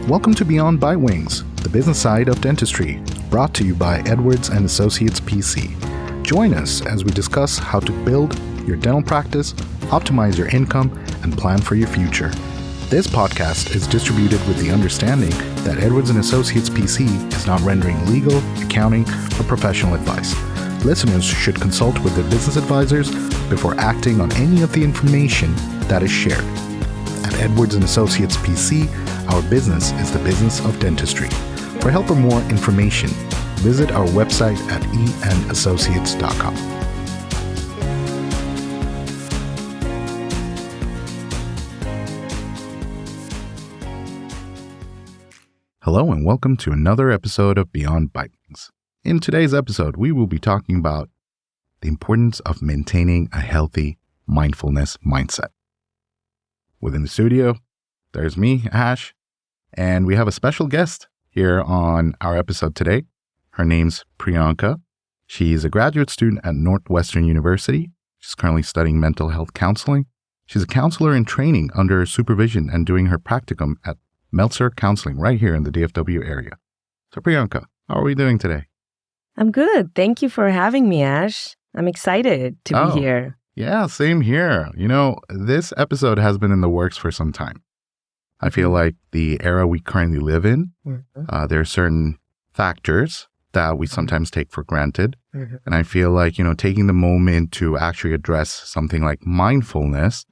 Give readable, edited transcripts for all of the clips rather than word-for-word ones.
Welcome to Beyond Bitewings, the business side of dentistry, brought to you by Edwards and Associates PC. Join us as we discuss how to build your dental practice, optimize your income, and plan for your future. This podcast is distributed with the understanding that Edwards and Associates PC is not rendering legal, accounting, or professional advice. Listeners should consult with their business advisors before acting on any of the information that is shared. At Edwards and Associates PC, our business is the business of dentistry. For help or more information, visit our website at eandassociates.com. Hello and welcome to another episode of Beyond Bitewings. In today's episode, we will be talking about the importance of maintaining a healthy mindfulness mindset. Within the studio, there's me, Ash, and we have a special guest here on our episode today. Her name's Priyanka. She's a graduate student at Northwestern University. She's currently studying mental health counseling. She's a counselor in training under supervision and doing her practicum at Meltzer Counseling right here in the DFW area. So Priyanka, how are we doing today? I'm good. Thank you for having me, Ash. I'm excited to be here. Yeah, same here. You know, this episode has been in the works for some time. I feel like the era we currently live in, there are certain factors that we sometimes take for granted. And I feel like, taking the moment to actually address something like mindfulness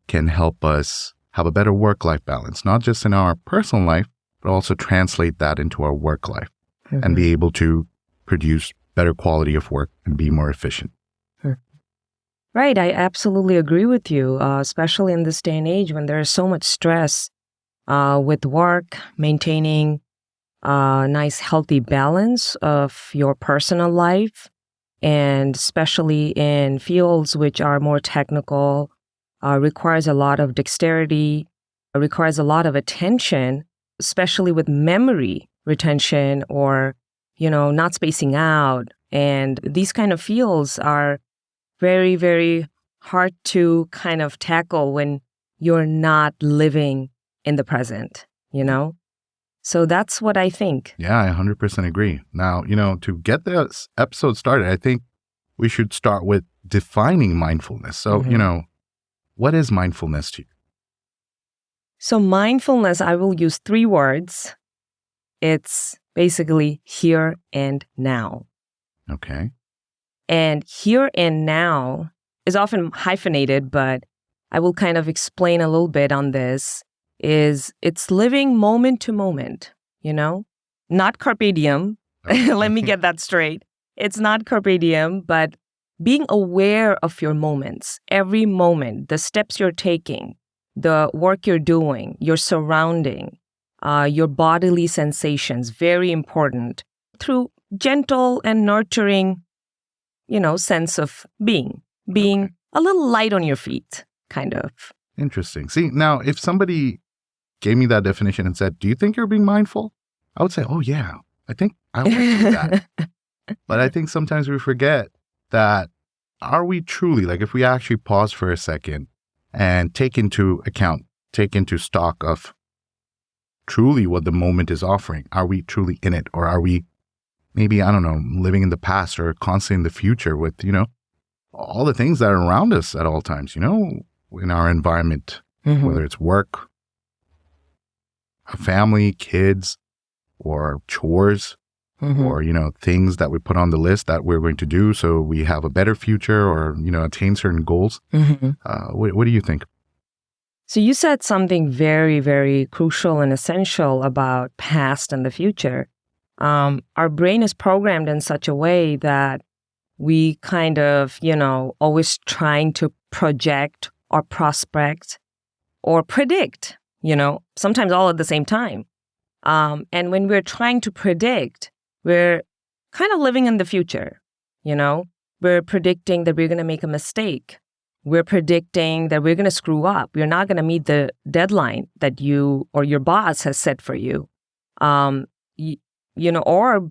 can help us have a better work-life balance, not just in our personal life, but also translate that into our work life and be able to produce better quality of work and be more efficient. Right. I absolutely agree with you, especially in this day and age when there is so much stress with work, maintaining a nice, healthy balance of your personal life, and especially in fields which are more technical, requires a lot of dexterity, requires a lot of attention, especially with memory retention or, not spacing out. And these kind of fields are very, very hard to kind of tackle when you're not living in the present, So that's what I think. Yeah, I 100% agree. Now, to get this episode started, I think we should start with defining mindfulness. So, what is mindfulness to you? So mindfulness, I will use 3 words. It's basically here and now. Okay. And here and now is often hyphenated, but I will kind of explain a little bit on this. It's living moment to moment, Not carpe diem. Okay. Let me get that straight. It's not carpe diem, but being aware of your moments, every moment, the steps you're taking, the work you're doing, your surrounding, your bodily sensations, very important, through gentle and nurturing sense of being a little light on your feet, kind of. Interesting. See, now, if somebody gave me that definition and said, do you think you're being mindful? I would say, oh, yeah, I think I would do that. But I think sometimes we forget that are we truly, like if we actually pause for a second and take into stock of truly what the moment is offering, are we truly in it? Or are we maybe, I don't know, living in the past or constantly in the future with, all the things that are around us at all times, in our environment, whether it's work, a family, kids, or chores, or, things that we put on the list that we're going to do so we have a better future or, attain certain goals. What do you think? So you said something very, very crucial and essential about past and the future. Our brain is programmed in such a way that we kind of, always trying to project or prospect or predict, sometimes all at the same time. And when we're trying to predict, we're kind of living in the future, We're predicting that we're going to make a mistake. We're predicting that we're going to screw up. We're not going to meet the deadline that you or your boss has set for you. Or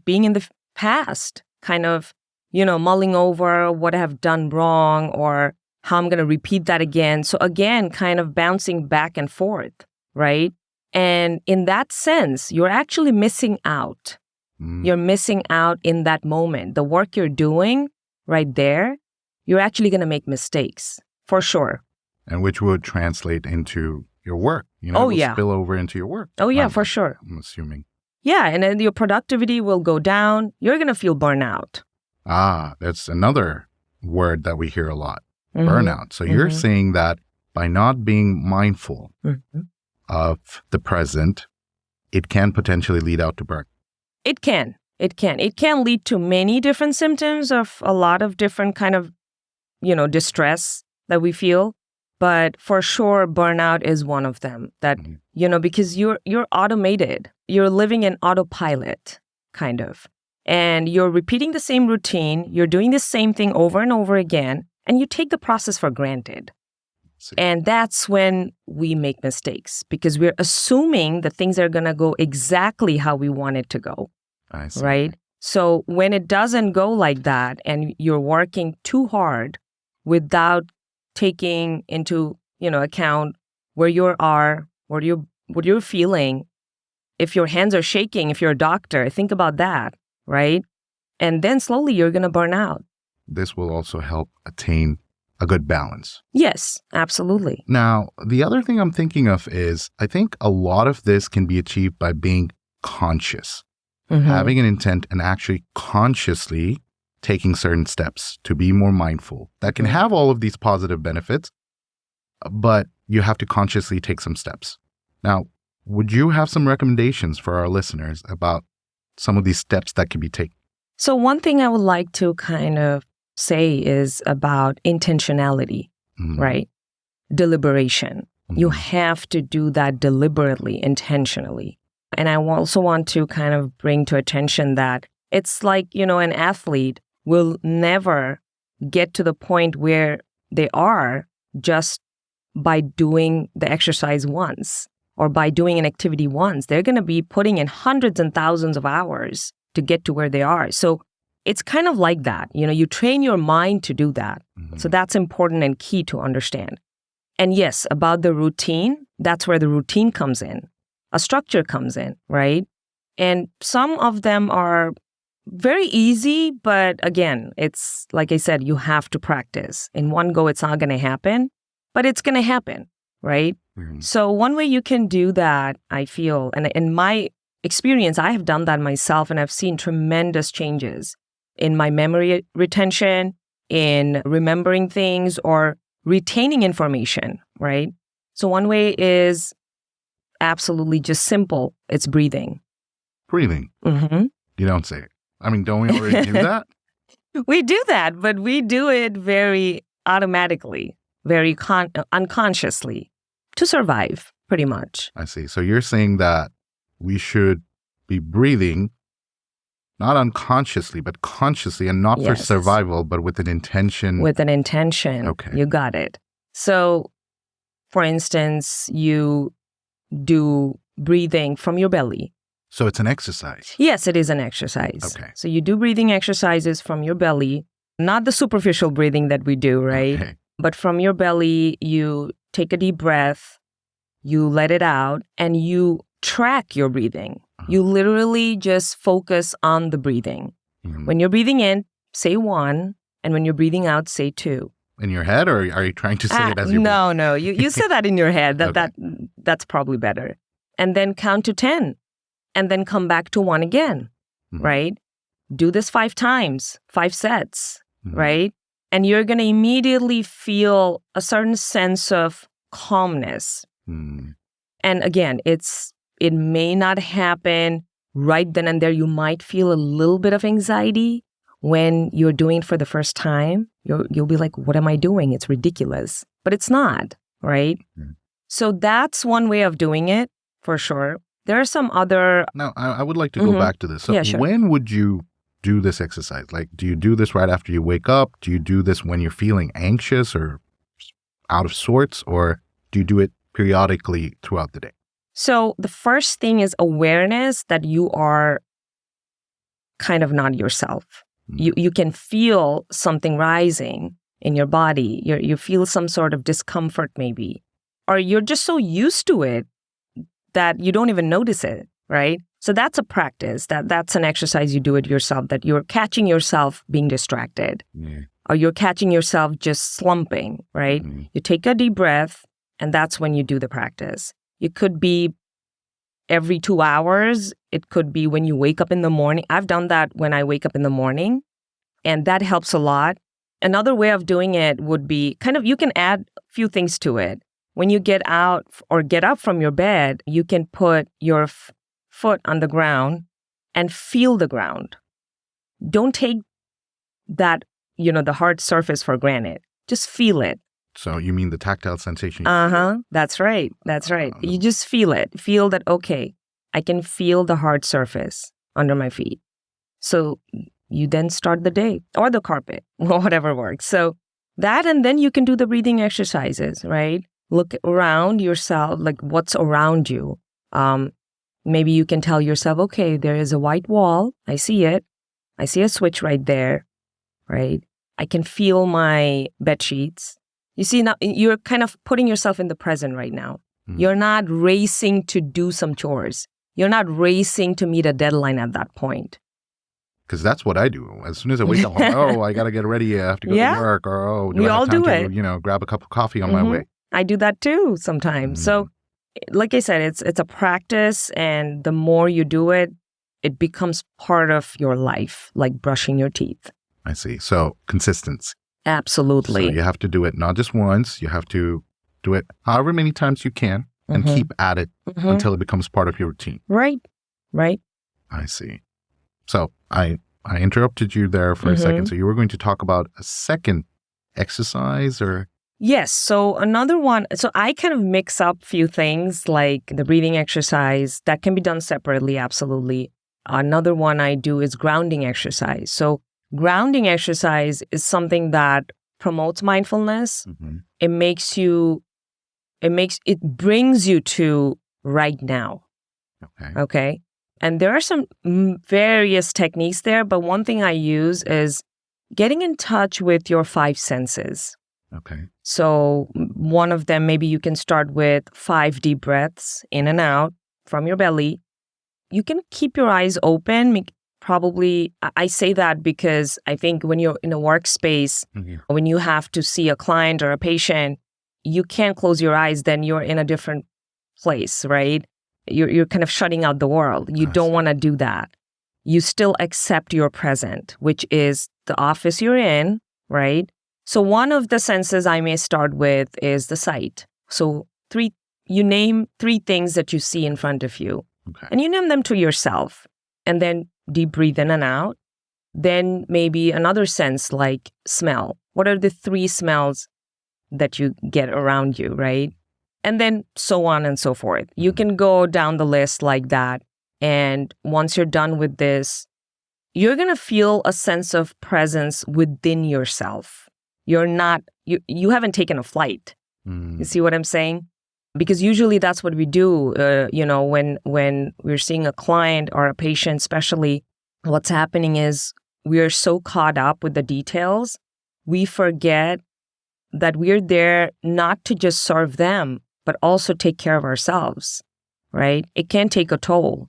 being in the past, kind of, mulling over what I have done wrong or how I'm going to repeat that again. So again, kind of bouncing back and forth, right? And in that sense, you're actually missing out. You're missing out in that moment. The work you're doing right there, you're actually going to make mistakes, for sure. And which would translate into your work. It will spill over into your work. Oh, yeah, for sure. I'm assuming. Yeah, and then your productivity will go down. You're going to feel burnout. That's another word that we hear a lot, burnout. So you're saying that by not being mindful of the present, it can potentially lead out to burnout. It can. It can lead to many different symptoms of a lot of different kind of, distress that we feel. But for sure, burnout is one of them that, because you're automated. You're living in autopilot, kind of. And you're repeating the same routine. You're doing the same thing over and over again. And you take the process for granted. And that's when we make mistakes because we're assuming that things are going to go exactly how we want it to go. I see. Right? So when it doesn't go like that and you're working too hard without taking into, account where you are, what you're feeling, if your hands are shaking, if you're a doctor, think about that, right? And then slowly you're going to burn out. This will also help attain a good balance. Yes, absolutely. Now, the other thing I'm thinking of is I think a lot of this can be achieved by being conscious, having an intent and actually consciously taking certain steps to be more mindful. That can have all of these positive benefits, but you have to consciously take some steps. Now, would you have some recommendations for our listeners about some of these steps that can be taken? So one thing I would like to kind of say is about intentionality, right? Deliberation. You have to do that deliberately, intentionally. And I also want to kind of bring to attention that it's like, an athlete will never get to the point where they are just by doing the exercise once or by doing an activity once. They're going to be putting in hundreds and thousands of hours to get to where they are. So it's kind of like that. You train your mind to do that. So that's important and key to understand. And yes, about the routine, that's where the routine comes in. A structure comes in, right? And some of them are very easy, but again, it's like I said, you have to practice. In one go, it's not going to happen, but it's going to happen, right? So one way you can do that, I feel, and in my experience, I have done that myself and I've seen tremendous changes in my memory retention, in remembering things or retaining information, right? So one way is absolutely just simple. It's breathing. Breathing? You don't say it. I mean, don't we already do that? We do that, but we do it very automatically, very unconsciously to survive, pretty much. I see. So you're saying that we should be breathing not unconsciously, but consciously, and not for survival, but with an intention. With an intention. Okay. You got it. So, for instance, you do breathing from your belly. So it's an exercise? Yes, it is an exercise. Okay. So you do breathing exercises from your belly, not the superficial breathing that we do, right? Okay. But from your belly, you take a deep breath, you let it out, and you track your breathing. You literally just focus on the breathing. When you're breathing in, say 1, and when you're breathing out, say 2. In your head, or are you trying to say it as you No. You say that in your head. Okay. That's probably better. And then count to 10, and then come back to 1 again, right? Do this 5 times, 5 sets, right? And you're going to immediately feel a certain sense of calmness. And again, it may not happen right then and there. You might feel a little bit of anxiety when you're doing it for the first time. You'll be like, what am I doing? It's ridiculous. But it's not, right? So that's one way of doing it, for sure. There are some other... Now, I would like to go back to this. So Yeah, sure. When would you do this exercise? Like, do you do this right after you wake up? Do you do this when you're feeling anxious or out of sorts? Or do you do it periodically throughout the day? So the first thing is awareness that you are kind of not yourself. You can feel something rising in your body. You feel some sort of discomfort maybe. Or you're just so used to it that you don't even notice it, right? So that's a practice. That's an exercise you do it yourself, that you're catching yourself being distracted. Yeah. Or you're catching yourself just slumping, right? You take a deep breath, and that's when you do the practice. It could be every 2 hours. It could be when you wake up in the morning. I've done that when I wake up in the morning, and that helps a lot. Another way of doing it would be you can add a few things to it. When you get out or get up from your bed, you can put your foot on the ground and feel the ground. Don't take that, the hard surface for granted. Just feel it. So you mean the tactile sensation? That's right. You just feel it. Feel that, okay, I can feel the hard surface under my feet. So you then start the day, or the carpet, or whatever works. So that, and then you can do the breathing exercises, right? Look around yourself, like what's around you. Maybe you can tell yourself, okay, there is a white wall. I see it. I see a switch right there, right? I can feel my bed sheets. You see, now you're kind of putting yourself in the present right now. You're not racing to do some chores. You're not racing to meet a deadline at that point. Because that's what I do. As soon as I wake up, I got to get ready. I have to go to work. Or, we all do it. Grab a cup of coffee on my way. I do that too sometimes. So, like I said, it's a practice. And the more you do it, it becomes part of your life, like brushing your teeth. I see. So, consistency. Absolutely. So you have to do it not just once. You have to do it however many times you can and keep at it until it becomes part of your routine. Right. I see. So I interrupted you there for a second. So you were going to talk about a second exercise or? Yes. So another one, so I kind of mix up a few things like the breathing exercise that can be done separately. Absolutely. Another one I do is grounding exercise. So grounding exercise is something that promotes mindfulness. It brings you to right now. Okay. And there are some various techniques there, but one thing I use is getting in touch with your 5 senses. Okay. So one of them, maybe you can start with 5 deep breaths in and out from your belly. You can keep your eyes open. Probably, I say that because I think when you're in a workspace, when you have to see a client or a patient, you can't close your eyes, then you're in a different place, right? You're kind of shutting out the world. You don't want to do that. You still accept your present, which is the office you're in, right? So one of the senses I may start with is the sight. So you name 3 things that you see in front of you. Okay. And you name them to yourself. And then deep breathe in and out. Then maybe another sense like smell. What are the 3 smells that you get around you, right? And then so on and so forth. You can go down the list like that. And once you're done with this, you're going to feel a sense of presence within yourself. You haven't taken a flight. You see what I'm saying? Because usually that's what we do, when we're seeing a client or a patient, especially, what's happening is we are so caught up with the details, we forget that we're there not to just serve them, but also take care of ourselves, right? It can take a toll.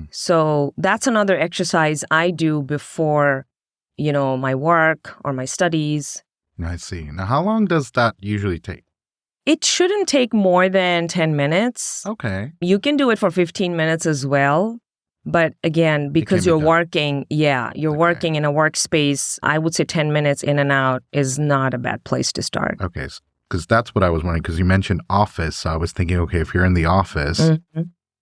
So that's another exercise I do before, my work or my studies. I see. Now, how long does that usually take? It shouldn't take more than 10 minutes. Okay. You can do it for 15 minutes as well. But again, because you're working, working in a workspace, I would say 10 minutes in and out is not a bad place to start. Okay. Because that's what I was wondering, because you mentioned office. So I was thinking, okay, if you're in the office,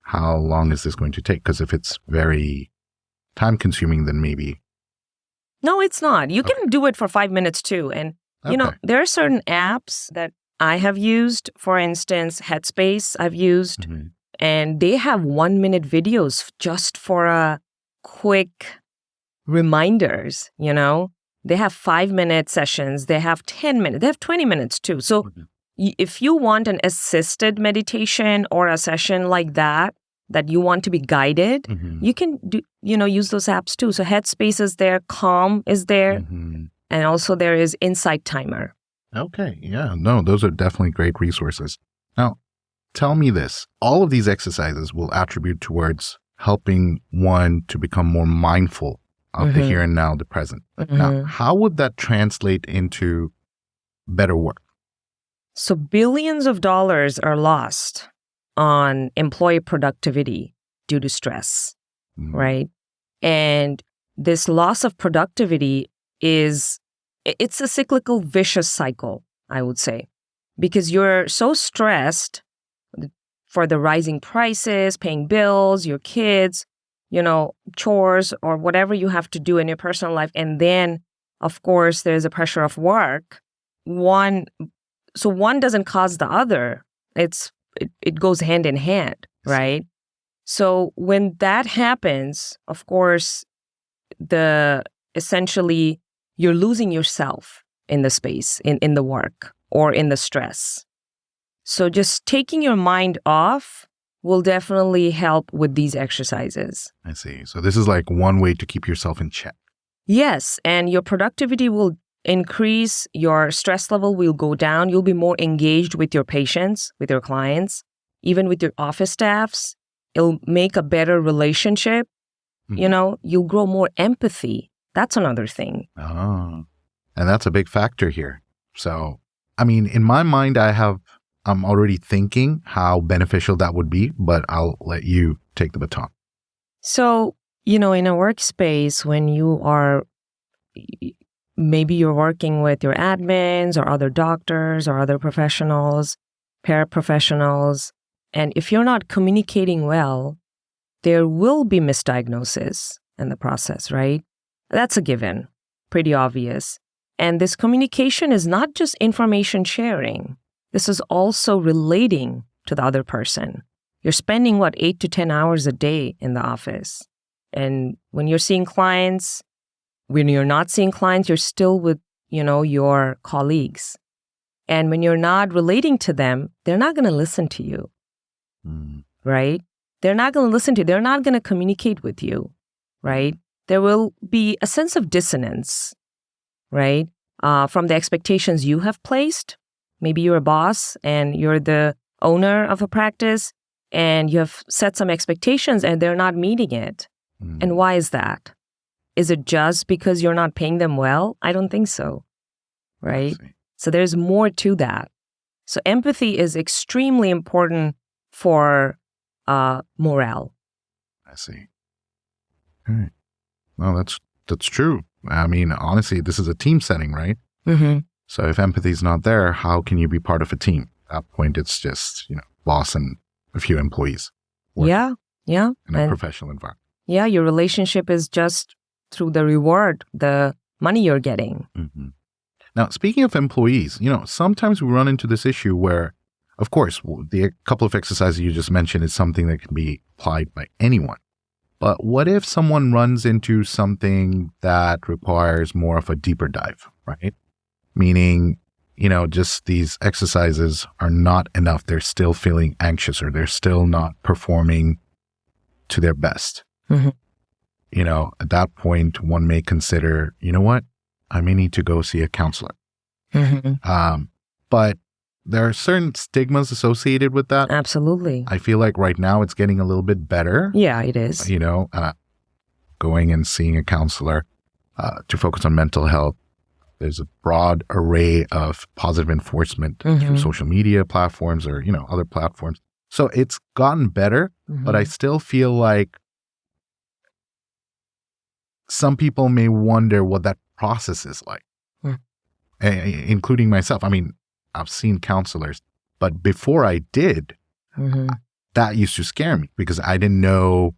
how long is this going to take? Because if it's very time consuming, then maybe. No, it's not. You can do it for 5 minutes too. And, there are certain apps that I have used. For instance, Headspace I've used. And they have 1-minute videos just for a quick reminders, They have 5-minute sessions. They have 10 minutes. They have 20 minutes too. So if you want an assisted meditation or a session like that you want to be guided, you can do, use those apps too. So Headspace is there. Calm is there. And also there is Insight Timer. Okay. Yeah. No, those are definitely great resources. Now, tell me this. All of these exercises will attribute towards helping one to become more mindful of the here and now, the present. Now, how would that translate into better work? So billions of dollars are lost on employee productivity due to stress, right? And this loss of productivity it's a cyclical, vicious cycle, I would say, because you're so stressed for the rising prices, paying bills, your kids, chores or whatever you have to do in your personal life. And then, of course, there's a pressure of work. One doesn't cause the other. It goes hand in hand, right? So when that happens, of course, essentially you're losing yourself in the space, in the work or in the stress. So just taking your mind off will definitely help with these exercises. I see. So this is like one way to keep yourself in check. Yes, and your productivity will increase, your stress level will go down, you'll be more engaged with your patients, with your clients, even with your office staffs. It'll make a better relationship. You'll grow more empathy. That's another thing. Oh, and that's a big factor here. So, I mean, in my mind, I'm already thinking how beneficial that would be, but I'll let you take the baton. So, in a workspace, when maybe you're working with your admins or other doctors or other professionals, paraprofessionals, and if you're not communicating well, there will be misdiagnosis in the process, right? That's a given, pretty obvious. And this communication is not just information sharing. This is also relating to the other person. You're spending, 8 to 10 hours a day in the office. And when you're seeing clients, when you're not seeing clients, you're still with, your colleagues. And when you're not relating to them, they're not going to listen to you, right? They're not going to listen to you. They're not going to communicate with you, right? There will be a sense of dissonance, right? From the expectations you have placed. Maybe you're a boss and you're the owner of a practice and you have set some expectations and they're not meeting it. And why is that? Is it just because you're not paying them well? I don't think so, right? So there's more to that. So empathy is extremely important for morale. I see. All right. Well, that's true. I mean, honestly, this is a team setting, right? So if empathy is not there, how can you be part of a team? At that point, it's just, boss and a few employees. Yeah. In a professional environment. Yeah, your relationship is just through the reward, the money you're getting. Now, speaking of employees, sometimes we run into this issue where, of course, the couple of exercises you just mentioned is something that can be applied by anyone. But what if someone runs into something that requires more of a deeper dive, right? Meaning, just these exercises are not enough. They're still feeling anxious or they're still not performing to their best. At that point, one may consider, what? I may need to go see a counselor. But there are certain stigmas associated with that. Absolutely. I feel like right now it's getting a little bit better. Yeah, it is. Going and seeing a counselor to focus on mental health. There's a broad array of positive enforcement through social media platforms or, other platforms. So it's gotten better, but I still feel like some people may wonder what that process is like, including myself. I mean, I've seen counselors, but before I did, that used to scare me because I didn't know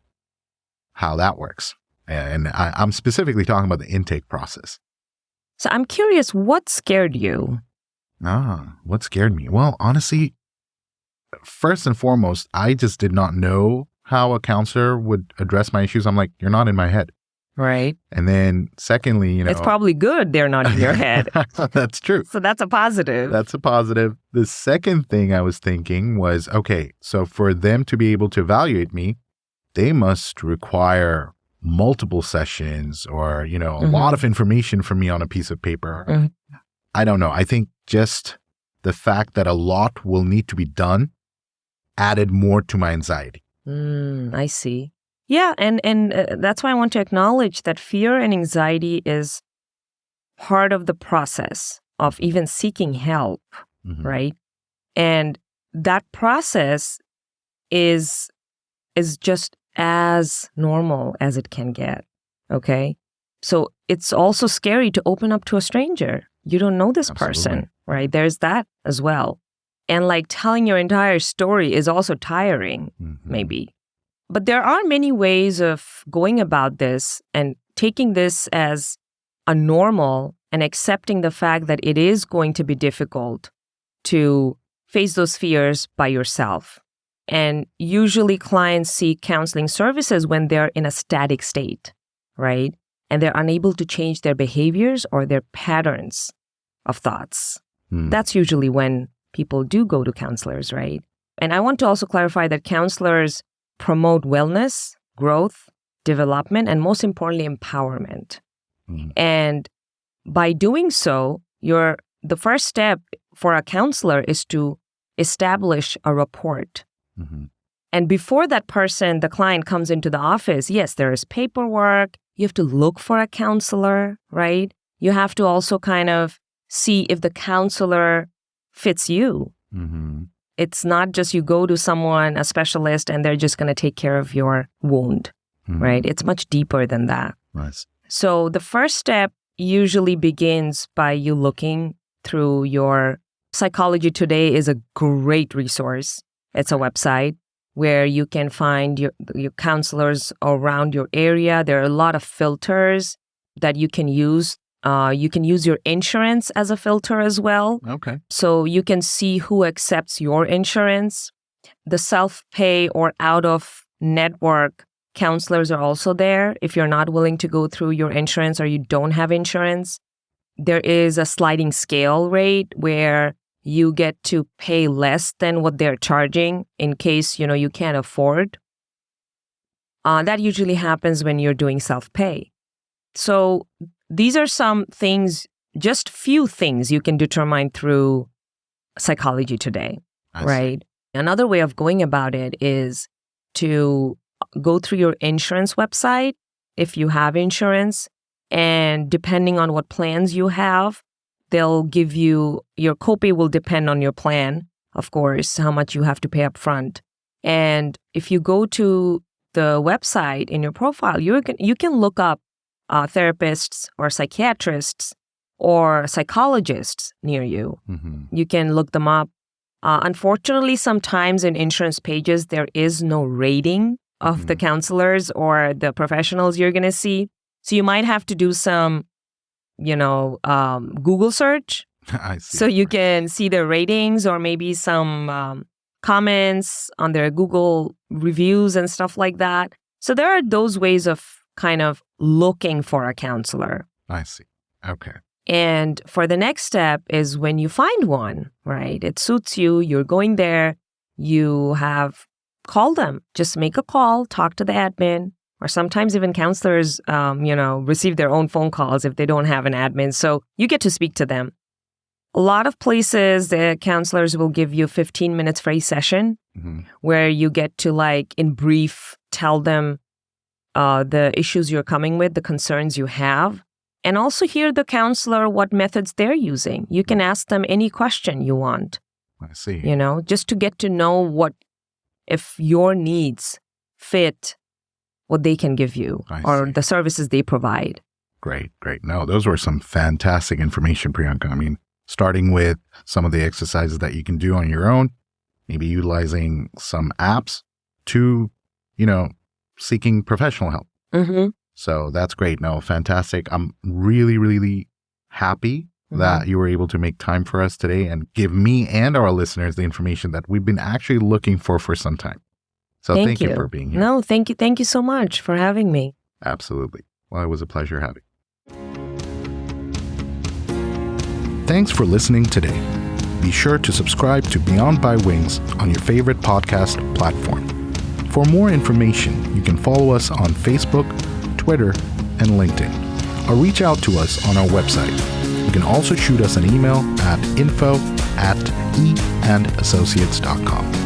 how that works. And I'm specifically talking about the intake process. So I'm curious, what scared you? What scared me? Well, honestly, first and foremost, I just did not know how a counselor would address my issues. I'm like, you're not in my head. Right. And then secondly, it's probably good they're not in your head. That's true. So that's a positive. That's a positive. The second thing I was thinking was, okay, so for them to be able to evaluate me, they must require multiple sessions or, a lot of information from me on a piece of paper. I don't know. I think just the fact that a lot will need to be done added more to my anxiety. I see. Yeah, and that's why I want to acknowledge that fear and anxiety is part of the process of even seeking help, right? And that process is just as normal as it can get, okay? So it's also scary to open up to a stranger. You don't know this person, right? There's that as well. And like telling your entire story is also tiring, maybe. But there are many ways of going about this and taking this as a normal and accepting the fact that it is going to be difficult to face those fears by yourself. And usually clients seek counseling services when they're in a static state, right? And they're unable to change their behaviors or their patterns of thoughts. That's usually when people do go to counselors, right? And I want to also clarify that counselors promote wellness, growth, development, and most importantly, empowerment. And by doing so, the first step for a counselor is to establish a rapport. And before that person, the client, comes into the office, yes, there is paperwork. You have to look for a counselor, right? You have to also kind of see if the counselor fits you. It's not just you go to someone, a specialist, and they're just going to take care of your wound, right? It's much deeper than that. Nice. So the first step usually begins by you looking through your Psychology Today is a great resource. It's a website where you can find your counselors around your area. There are a lot of filters that you can use. You can use your insurance as a filter as well. Okay. So you can see who accepts your insurance. The self-pay or out-of-network counselors are also there. If you're not willing to go through your insurance or you don't have insurance, there is a sliding scale rate where you get to pay less than what they're charging in case, you can't afford. That usually happens when you're doing self-pay. So these are some things, just few things you can determine through Psychology Today, right? Another way of going about it is to go through your insurance website if you have insurance, and depending on what plans you have, they'll give you, your copay will depend on your plan, of course, how much you have to pay up front. And if you go to the website in your profile, you can look up therapists or psychiatrists or psychologists near you. You can look them up. Unfortunately, sometimes in insurance pages, there is no rating of the counselors or the professionals you're going to see. So you might have to do some, Google search. I see. So you can see their ratings or maybe some comments on their Google reviews and stuff like that. So there are those ways of kind of looking for a counselor. I see. Okay. And for the next step is when you find one, right? It suits you. You're going there. You have called them. Just make a call, talk to the admin, or sometimes even counselors, receive their own phone calls if they don't have an admin. So you get to speak to them. A lot of places, the counselors will give you 15 minutes for a session where you get to, in brief, tell them the issues you're coming with, the concerns you have, and also hear the counselor what methods they're using. You can ask them any question you want. I see. Just to get to know if your needs fit what they can give you or the services they provide. Great. No, those were some fantastic information, Priyanka. I mean, starting with some of the exercises that you can do on your own, maybe utilizing some apps to, seeking professional help. So that's great. No, fantastic. I'm really, really happy that you were able to make time for us today and give me and our listeners the information that we've been actually looking for some time. So thank you for being here. No, thank you. Thank you so much for having me. Absolutely. Well, it was a pleasure having you. Thanks for listening today. Be sure to subscribe to Beyond Bitewings on your favorite podcast platform. For more information, you can follow us on Facebook, Twitter, and LinkedIn, or reach out to us on our website. You can also shoot us an email at info@eandassociates.com.